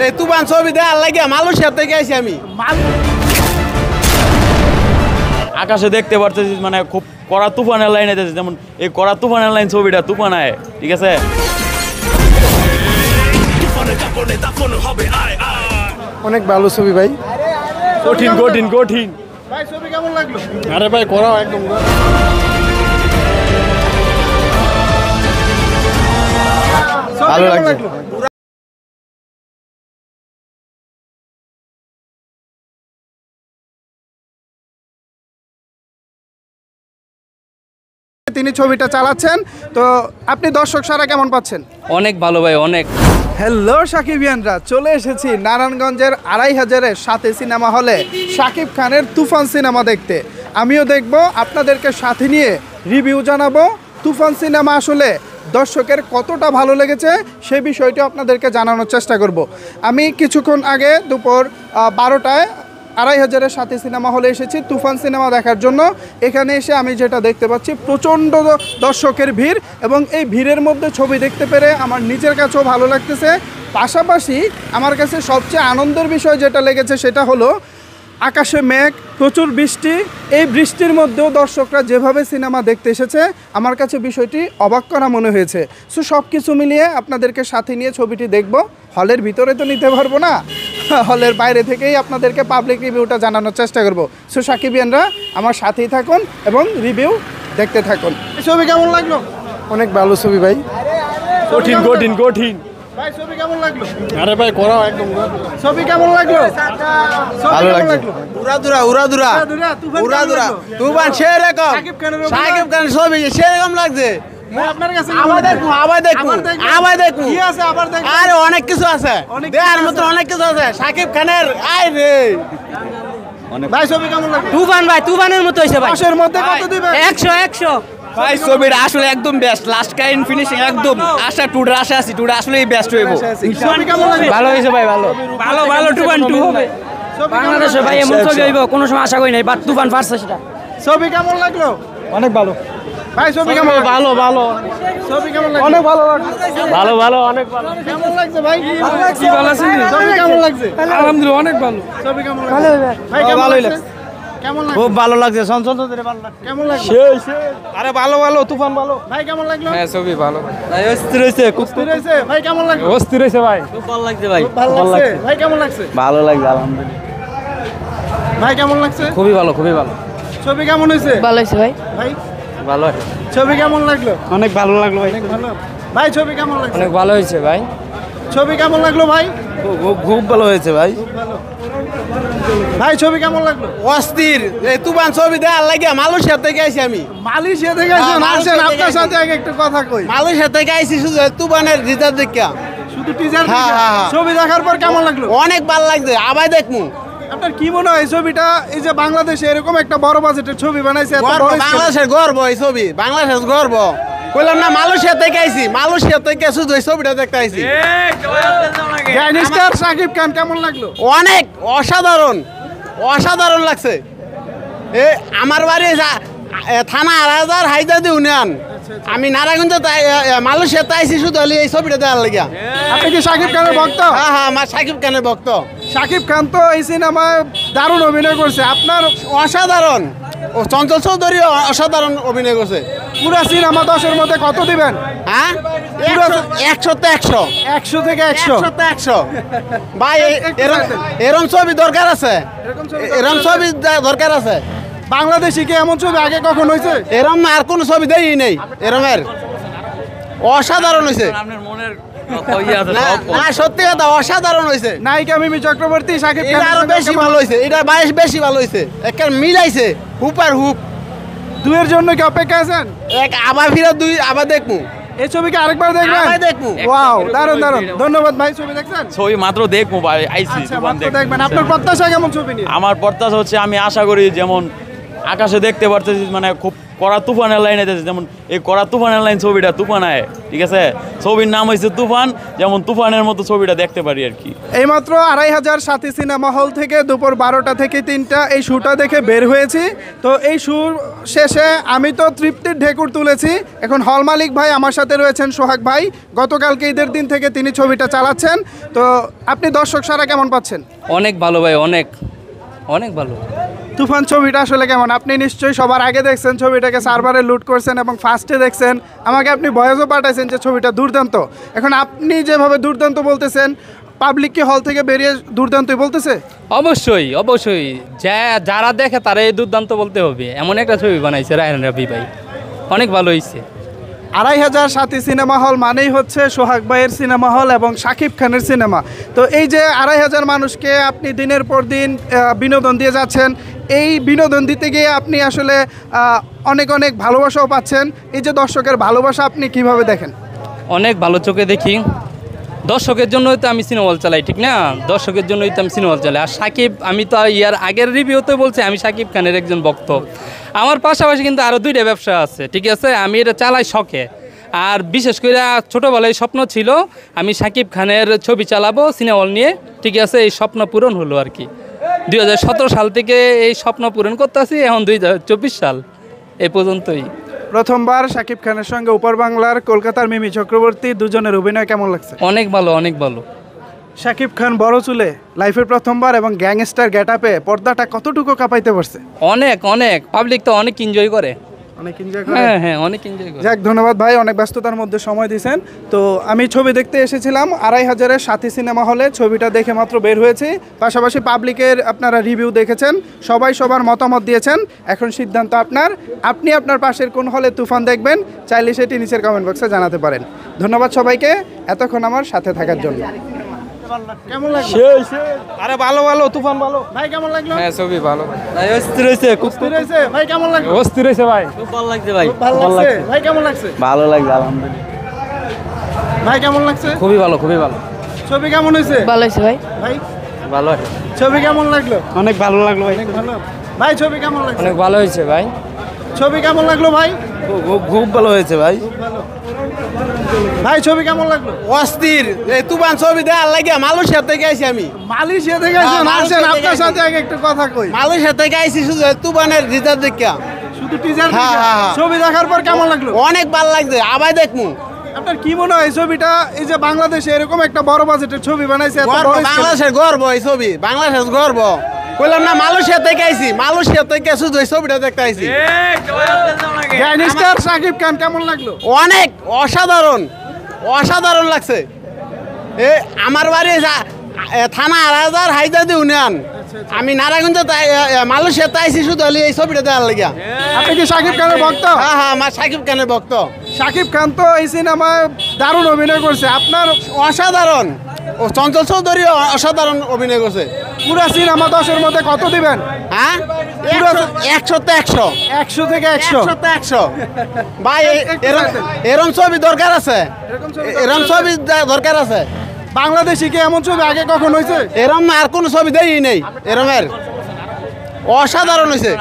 এই তুফান ছবি দেখার লাগে মালয়েশিয়া থেকে আইছি আমি। আকাশে দেখতে পারতেছি মানে খুব কড়া তুফানের লাইন আছে, যেমন এই কড়া তুফানের লাইন ছবিটা তুফান আয়, ঠিক আছে। অনেক ভালো ছবি ভাই, কঠিন কঠিন কঠিন। ভাই ছবি কেমন লাগলো? আরে ভাই করা একদম ভালো লাগছে। তিনি ছবিটা চালাচ্ছেন, তো আপনি দর্শক সারা কেমন পাচ্ছেন? অনেক ভালো ভাই, অনেক। হ্যালো সাকিবিয়ানরা, চলে এসেছি নারায়ণগঞ্জের 2500-এর সাথে সিনেমা হলে শাকিব খানের তুফান সিনেমা দেখতে। আমিও দেখব, আপনাদেরকে সাথে নিয়ে রিভিউ জানাবো তুফান সিনেমা আসলে দর্শকের কতটা ভালো লেগেছে সেই বিষয়টি আপনাদেরকে জানানোর চেষ্টা করব। আমি কিছুক্ষণ আগে দুপুর 12টায় 2500-এর সাথে সিনেমা হলে এসেছি তুফান সিনেমা দেখার জন্য। এখানে এসে আমি যেটা দেখতে পাচ্ছি, প্রচণ্ড দর্শকের ভিড়, এবং এই ভিড়ের মধ্যে ছবি দেখতে পেরে আমার নিজের কাছেও ভালো লাগতেছে। পাশাপাশি আমার কাছে সবচেয়ে আনন্দের বিষয় যেটা লেগেছে সেটা হলো আকাশে মেঘ, প্রচুর বৃষ্টি। এই বৃষ্টির মধ্যেও দর্শকরা যেভাবে সিনেমা দেখতে এসেছে, আমার কাছে বিষয়টি অবাক করা মনে হয়েছে। সো সব কিছু মিলিয়ে আপনাদেরকে সাথে নিয়ে ছবিটি দেখব। হলের ভিতরে তো নিতে পারবো না, হলের বাইরে থেকেই আপনাদেরকে পাবলিক রিভিউটা জানানোর চেষ্টা করব। সো সাকিবিয়ানরা আমার সাথেই থাকুন এবং রিভিউ দেখতে থাকুন। ছবি কেমন লাগলো? অনেক ভালো ছবি ভাই, কঠিন কঠিন কঠিন। ভাই ছবি কেমন লাগলো? আরে ভাই করা একদম। ছবি কেমন লাগলো? ভালো লাগছে। উড়াদুরা উড়াদুরা উড়াদুরা তুফান সেরকম, শাকিব খানের ছবি সেরকম লাগছে। আপনার কাছে আবার দেখুন আবার দেখুন আবার দেখুন কি আছে? আবার দেখুন, আরে অনেক কিছু আছে, দেখার মতো অনেক কিছু আছে শাকিব খানের। আয় রে ভাই ছবি কেমন লাগলো? তুফান ভাই, তুফানের মতো হয়েছে ভাই। 10-এর মধ্যে কত দিবেন? 100 ভাই ছবিটা আসলে একদম বেস্ট, লাস্ট কাইন ফিনিশিং একদম। আশা টুডে আশা আছি, টুডে আসলেই বেস্ট হইব। ছবি কেমন লাগলো? ভালো হয়েছে ভাই, ভালো ভালো ভালো। তুফান 2 হবে বাংলাদেশে ভাই, এমন ছবি হইব কোনো সময় আশা করি নাই, বাট তুফান পারছে সেটা। ছবি কেমন লাগলো? অনেক ভালো ভাই ছবি কেমন? ভালো ভালো ছবি কেমন লাগলো? অনেক ভালো লাগছে, ভালো ভালো অনেক ভালো। কেমন লাগছে ভাই? কি ভালো আছে? ছবি কেমন লাগছে? আলহামদুলিল্লাহ অনেক ভালো। ছবি কেমন লাগছে? ভাই কেমন ভালোই লাগছে? কেমন লাগছে? খুব ভালো লাগছে, সঞ্চন ধরে ভালো লাগছে। কেমন লাগলো? আরে ভালো ভালো, তুফান ভালো। ভাই কেমন লাগলো? হ্যাঁ ছবি ভালো ভাই, অস্থির হইছে, খুব অস্থির হয়েছে? ভাই কেমন লাগলো? অস্থির হইছে ভাই, খুব ভালো লাগছে ভাই, ভালো লাগছে? ভাই কেমন লাগছে? ভালো লাগছে আলহামদুলিল্লাহ। ভাই কেমন লাগছে? খুবই ভালো, খুবই ভালো। ছবি কেমন হয়েছে? ভালো হয়েছে ভাই। ভাই ভালো ছবি কেমন লাগলো? অনেক ভালো লাগলো ভাই, অনেক ভালো। ভাই ছবি কেমন লাগছে? অনেক ভালো হয়েছে ভাই। ছবি কেমন লাগলো ভাই? খুব ভালো হয়েছে ভাই। ভাই ছবি কেমন লাগলো? অস্থির। এই তুফান ছবি দেখার লাগে মালয়েশিয়া থেকে আইছি আমি। মালয়েশিয়া থেকে আসেন? হ্যাঁ, আসেন, মালয়েশিয়া থেকে আপনার সাথে আগে একটু কথা কই। মালয়েশিয়া থেকে আইছি শুধু তুফানের রিজার্ভ দেখা। শুধু টিজার হ্যাঁ, হ্যাঁ, হ্যাঁ। ছবি দেখার পর কেমন লাগলো? অনেক ভালো লাগছে, আবার দেখবো। আপনার কি মনে হয় ছবিটা, এই যে বাংলাদেশে এরকম একটা বড় বাজেটের ছবি বানাইছে, এত গর্ব, বড় scale? বাংলাদেশের গর্ব এই ছবি, বাংলাদেশের গর্ব। বললাম না মালয়েশিয়া থেকে আইছি, মালয়েশিয়া থেকে শুধু এই ছবিটা দেখতে আইছি। গ্যাংস্টার শাকিব খান কেমন লাগলো? অনেক অসাধারণ, অসাধারণ লাগছে। এ আমার বাড়ি থানা আড়াইহাজার হাইজাদি ইউনিয়ন। আমি নারায়ণগঞ্জ মালয়েশিয়াতে আইছি শুধু এই ছবিটা দেখার লাগিয়া। আপনি কি শাকিব খানের ভক্ত? হ্যাঁ হ্যাঁ, আমার শাকিব খানের ভক্ত। শাকিব খান তো এই সিনেমায় দারুণ অভিনয় করছে, আপনার অসাধারণ। ও চঞ্চল চৌধুরী অসাধারণ অভিনয় করছে। পুরো সিনেমা 10-এর মধ্যে কত দিবেন? হ্যাঁ 100-তে 100, 100 থেকে 100। 100-তে 100 ভাই। এরম ছবি দরকার আছে, এরম ছবি দরকার আছে। বাংলাদেশি কি এমন ছবি আগে কখন হয়েছে? এরম আর কোন ছবি দেই নেই এরমের। অসাধারণ হয়েছে। আপনার মনের না সত্যি কথা, অসাধারণ হয়েছে। নায়িকা মিমি চক্রবর্তী, শাকিব এটা খান আরো বেশি ভালো হয়েছে, এটা বেশি ভালো হয়েছে। একটা মিলাইছে হুপ আর হুপ। 2-এর জন্য কি অপেক্ষা আছেন? এক আবার ফিরে 2 আবার দেখবো। এই ছবিকে আরেকবার দেখবেন? আবার দেখবো। ওয়াও, দারুণ দারুণ। ধন্যবাদ ভাই। ছবি দেখছেন? ছবি মাত্র দেখবো ভাই, আইছি আচ্ছা, তুফান মাত্র দেখবো। দেখবেন। আপনার প্রত্যাশা কেমন ছবি নিয়ে? আমার প্রত্যাশা হচ্ছে, আমি আশা করি যেমন আকাশে দেখতে পারতেছি মানে খুব কড়া তুফানের লাইন আইতেছে, যেমন এই কড়া তুফানের লাইন ছবিটা তুফান আয়, ঠিক আছে? ছবির নাম হয়েছে তুফান, যেমন তুফানের মতো ছবিটা দেখতে পারি আর কি। এইমাত্র 2500 সাথী সিনেমা হল থেকে দুপুর 12টা থেকে 3টা এই শুটা দেখে বের হয়েছি। তো এই শু শেষে আমি তো তৃপ্তির ঢেকুর তুলেছি। এখন হল মালিক ভাই আমার সাথে রয়েছেন, সোহাগ ভাই। গতকালকে ঈদের দিন থেকে তিনি ছবিটা চালাচ্ছেন। তো আপনি দর্শক সারা কেমন পাচ্ছেন? অনেক ভালো ভাই, অনেক অনেক ভালো। তুফান ছবিটা আসলে কেমন? আপনি নিশ্চয়ই সবার আগে দেখছেন ছবিটাকে, সার্ভারে লুট করছেন এবং ফার্স্টে দেখছেন। আমাকে আপনি ভয়েসও পাঠাইছেন যে ছবিটা দুর্দান্ত। এখন আপনি যেভাবে দুর্দান্ত বলতেছেন, পাবলিক কি হল থেকে বেরিয়ে দুর্দান্তই বলতেছে? অবশ্যই অবশ্যই, যারা দেখে তারা এই দুর্দান্ত বলতে হবে। এমন একটা ছবি বানাইছে রায়হান রাফি ভাই, অনেক ভালো হয়েছে। 2500 সাথী সিনেমা হল মানেই হচ্ছে সোহাগ ভাইয়ের সিনেমা হল এবং শাকিব খানের সিনেমা। তো এই যে 2500 মানুষকে আপনি দিনের পর দিন বিনোদন দিয়ে যাচ্ছেন, এই বিনোদন দিতে গিয়ে আপনি আসলে অনেক অনেক ভালোবাসাও পাচ্ছেন। এই যে দর্শকের ভালোবাসা আপনি কিভাবে দেখেন? অনেক ভালো চোখে দেখি। দর্শকের জন্যই তো আমি সিনেমা হল চালাই, ঠিক না? দর্শকের জন্যই তো আমি সিনেমা হল চালাই। আর সাকিব, আমি তো ইয়ার আগের রিভিউতে বলছি আমি সাকিব খানের একজন ভক্ত। আমার পাশাপাশি কিন্তু আরও 2টা ব্যবসা আছে, ঠিক আছে? আমি এটা চালাই শখে। আর বিশেষ করে ছোটোবেলায় স্বপ্ন ছিল আমি সাকিব খানের ছবি চালাবো সিনেমা হল নিয়ে, ঠিক আছে? এই স্বপ্ন পূরণ হলো আর কি। 2017 সাল থেকে এই স্বপ্ন পূরণ করতেছি, এখন 2024 সাল এই পর্যন্তই। প্রথমবার শাকিব খানের সঙ্গে উপর বাংলার কলকাতার মিমি চক্রবর্তী দুজনের অভিনয় কেমন লাগছে? অনেক ভালো, অনেক ভালো। শাকিব খান বড় চুলে লাইফের প্রথমবার এবং গ্যাংস্টার গেটআপে পর্দাটা কতটুকু কাঁপাইতে পারছে? অনেক অনেক, পাবলিক তো অনেক এনজয় করে। অনেক এনজয় করে। হ্যাঁ হ্যাঁ, অনেক এনজয় করে। যাক, ধন্যবাদ ভাই, অনেক ব্যস্ততার মধ্যে সময় দিয়েছেন। তো আমি ছবি দেখতে এসেছিলাম 2500 সাথী সিনেমা হলে, ছবিটা দেখে মাত্র বের হয়েছি। পাশাপাশি পাবলিকের আপনারা রিভিউ দেখেছেন, সবাই সবার মতামত দিয়েছেন। এখন সিদ্ধান্ত আপনার, আপনি আপনার পাশের কোন হলে তুফান দেখবেন চাইলে সেটি নিচের কমেন্ট বক্সে জানাতে পারেন। ধন্যবাদ সবাইকে এতক্ষণ আমার সাথে থাকার জন্য। কেমন লাগলো? আরে ভালো ভালো, তুফান ভালো। ভাই কেমন লাগলো? হ্যাঁ ছবি ভালো। অস্থির হয়েছে ভাই, কেমন লাগলো? অস্থির হয়েছে ভাই। খুব ভালো লাগছে ভাই, খুব ভালো লাগছে ভাই, কেমন লাগছে? ভালো লাগছে আলহামদুলিল্লাহ। ভাই কেমন লাগছে? খুবই ভালো, খুবই ভালো। ছবি কেমন হয়েছে? ভালো হয়েছে ভাই। ভাই ভালো, ছবি কেমন লাগলো? অনেক ভালো লাগলো ভাই। অনেক ভালো। ভাই ছবি কেমন লাগছে? অনেক ভালো হয়েছে ভাই। ছবি কেমন লাগলো ভাই? খুব ভালো হয়েছে ভাই। ভাই ছবি কেমন লাগলো? অস্থির। এই তুফান ছবি দেখার লাগে মালয়েশিয়া থেকে আইছি আমি। মালয়েশিয়া থেকে আসেন, হ্যাঁ, মালয়েশিয়া আসেন থেকে আপনার আসি। সাথে আগে একটু কথা কই। মালয়েশিয়া থেকে আইছি শুধু এই তুফানের রিজার্ভ দেখা। শুধু টিজার হ্যাঁ, হ্যাঁ, হ্যাঁ। ছবি দেখার পর কেমন লাগলো? অনেক ভালো লাগছে, আবার দেখমু। আপনার কি মনে হয় ছবিটা, এই যে বাংলাদেশে এরকম একটা বড় বাজেটের ছবি বানাইছে, এত গর্ব, বড় scale? বাংলাদেশের গর্ব এই ছবি, বাংলাদেশের গর্ব। কইলাম না মালয়েশিয়া থেকে আইছি, মালয়েশিয়া থেকে শুধু এই ছবিটা দেখতে আইছি। গ্যাংস্টার শাকিব খান কেমন লাগলো? অনেক অসাধারণ, অসাধারণ লাগছে। এ আমার বাড়ি থানা আড়াইহাজার হাইদাদি ইউনিয়ন। আমি নারায়ণগঞ্জ মালয়েশিয়াতে আইছি শুধু হলে এই ছবিটা দেওয়ার লাগিয়া। আপনি কি শাকিব খানের ভক্ত? হ্যাঁ হ্যাঁ, আমার সাকিব খানের ভক্ত। শাকিব খান তো এই সিনেমায় দারুণ অভিনয় করছে, আপনার অসাধারণ। ও চঞ্চল চৌধুরী অসাধারণ অভিনয় করছে। পুরো সিনেমা 10-এর মধ্যে কত দিবেন? হ্যাঁ, 100তে 100। 100 থেকে 100। 100তে 100। ভাই একটু এরম রাখেন। এরম ছবি দরকার আছে, এরম ছবি দরকার আছে। বাংলাদেশে কি এমন ছবি আগে কখন হয়েছে? এরম আর কোন ছবি দেই নেই এরমের। অসাধারণ হয়েছে।